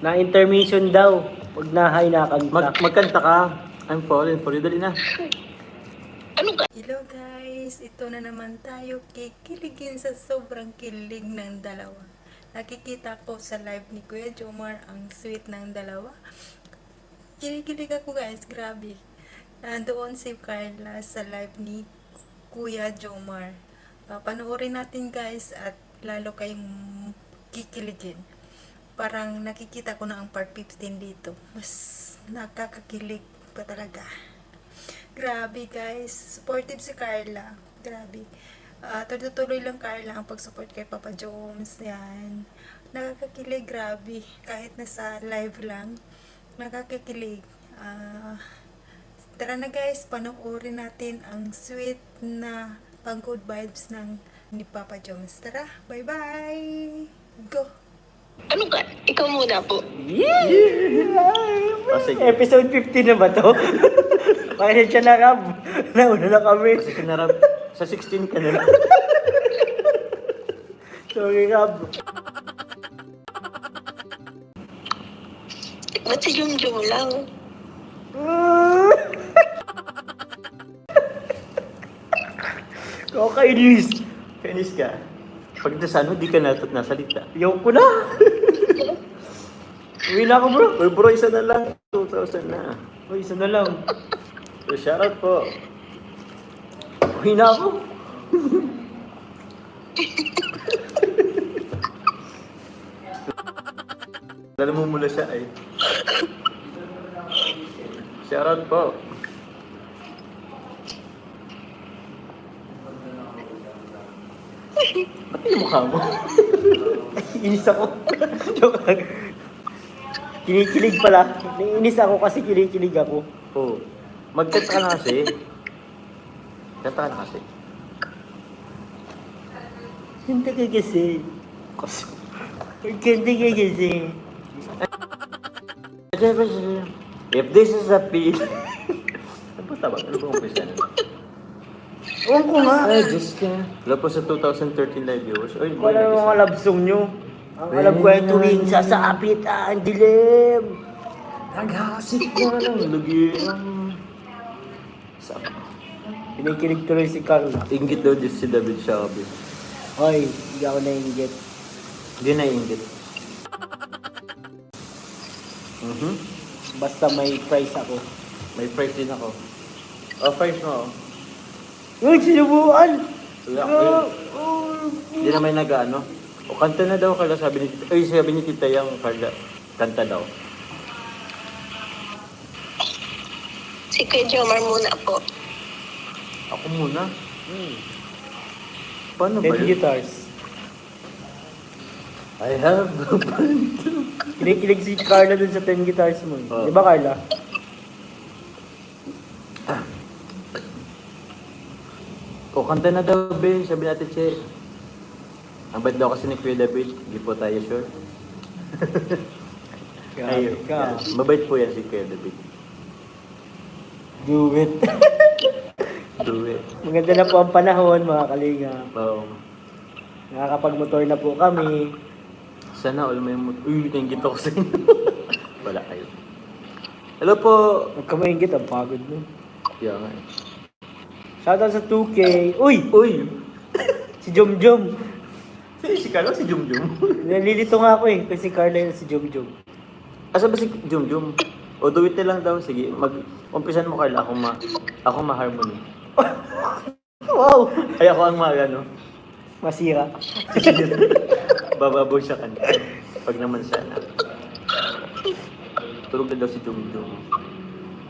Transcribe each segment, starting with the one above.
Na intermission daw. Pag nahay nakanta. Magkanta ka. I'm falling for you. Dali na. Hello guys, ito na naman tayo kikiligin sa sobrang kilig ng dalawa. Nakikita ko sa live ni Kuya Jomar ang sweet ng dalawa. Kinikilig ako guys, grabe. Nandoon si Carla sa live ni Kuya Jomar. Panoorin natin guys at lalo kayong kikiligin. Parang nakikita ko na ang part 15 dito. Mas nakakakilig pa talaga. Grabe guys, supportive si Carla. Grabe. Tuloy lang Carla ang pag-support kay Papa Jones. Yan. Nakakakilig, grabe. Kahit nasa live lang, nakakakilig. Tara na guys, panoorin natin ang sweet na pang good vibes ng ni Papa Jones. Tara, bye-bye! Go! Ano ka? Ikaw muna po. Sige. Episode 15 na ba to? Kaya siya na Rab. Nauna na kami. Kasi kinarap. Sa 16 ka na. Sorry Rab. Ba't si Jum lang? Kakainis. Kainis ka. Pag nasano, di ka nasalita. Ayaw ko na. Uwi na ako bro. Uy bro, isa na lang. 2,000 na. Uy, isa na lang. So, shoutout po. Uwi na ako. Lalo mo mula siya eh. Shoutout po. Ba't yung mukha mo? Inis ako. Joke lang. Kinikilig pala. Naiinis ako kasi kinikilig ako. Oo. Magkanta ka na kasi. Kanta ka na kasi. Hindi ka kasi. Hindi ka kasi. If this is a feel. Ano ba tawag? Ano ba umpisa na? Ewan ko nga. Ay, Diyos ka. Wala po sa 2013 live viewers. Ay, Wala yung mga love song nyo. Ang alam ko ay tuwing sasapit ang dilim. Naghasik na lang. Lagi ang... Sama. Kinikilig tuloy si Carla. Ingit daw Diyos si David Shelby. Hoy, hindi ako nainggit. Hindi na ingit. Basta may price ako. May price din ako. Oh, price mo. Uy, sinubuan! Wala ko. Hindi na may nag-ano. O kanta na daw Carla, sabi ni Tita. Ay, sabi ni Tita yung Carla. Kanta daw. Si Kuya Jomar muna po. Ako muna. Paano ba 10 yun? guitars. I have the band. Kinikilig si Carla dun sa 10 guitars mo. Oh. Di ba Carla? O kanta na daw, be. Sabi natin, Che. Ang bait daw kasi ni Kuya David. Hindi po tayo sure. Ayun. Ka. Mabait po yan si Kuya David. Do it. Do it. Maganda na po ang panahon, mga kalinga. Wow. Nakakapag-motor na po kami. Sana all may uy, nainggit ako sa inyo. Wala kayo. Hello po. Huwag ka maingit, ang pagod mo. Yeah, nga. Shoutout sa 2K. Uy! Uy! Si Jom. Si Carla, si Jum. Nalilito nga ako eh, kasi si Carla yun si Jom. Asa ba si Jum? O do it na lang daw. Sige, umpisan mo Carla. Ako ma-harmony. Wow! Ay, ako ang ano. Masira. Bababaw siya kanta. Pag naman sana. Tulog na daw si Jum.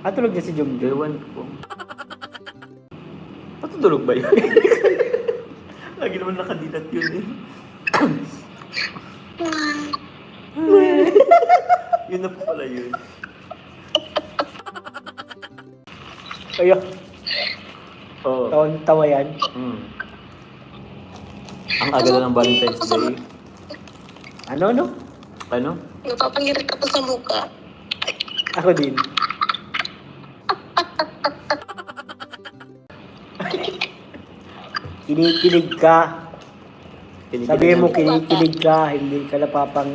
Tulog na si Jom. Ewan ko. Patutulog ba yun? Lagi naman nakadilat yun eh. Yun na po pala yun. Ayo, Oo. tawa yan. Ang aga na ng Valentine's Day. Ano? Ano? Napapangirit ako sa mukha. Ako din. Kinikilig ka. Sabihin mo kinikilig ka, hindi ka napapang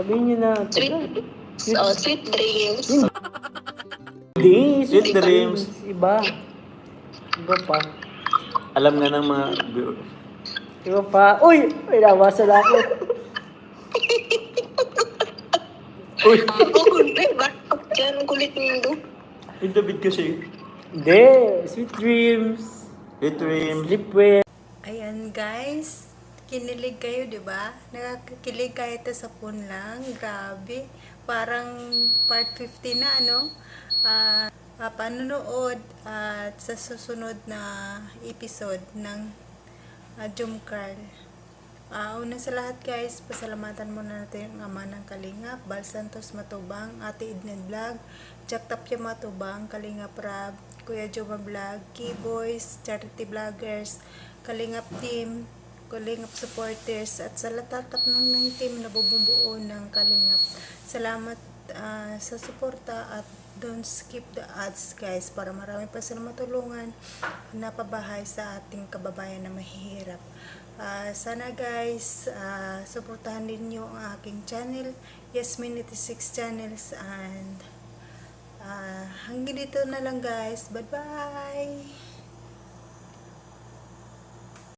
Sabihin niyo na. Sweet, sweet dreams. Hindi, Sweet dreams. Iba. Iba pa. Alam nga ng mga viewers. Iba pa. Uy! May nabasa na ako. Uy! Oo, bakit dyan? Ang kulit niyo. Yung David kasi. Hindi. Sweet dreams. Sweet dreams. Sleep well. Ayan guys, kinilig kayo, di ba? Nakakilig kahit sa phone lang. Grabe. Parang part 50 na, ano? Panunood at sa susunod na episode ng Jumcarl. Una sa lahat guys, pasalamatan muna natin ang ama ng Kalingap, Bal Santos Matubang, Ate Edna Vlog, Jack Tapia Matubang, Kalingap Rab, Kuya Joma Vlog, Keyboys, Charity Vloggers, Kalingap Team, Kalingap Supporters, at sa lahat ng team na bubumuo ng Kalingap. Salamat sa suporta at don't skip the ads guys para marami pa sila matulungan na pabahay sa ating kababayan na mahihirap. Sana guys, suportahan ninyo ang aking channel, Yasmin 86 Channels, and hanggang dito na lang guys. Bye bye!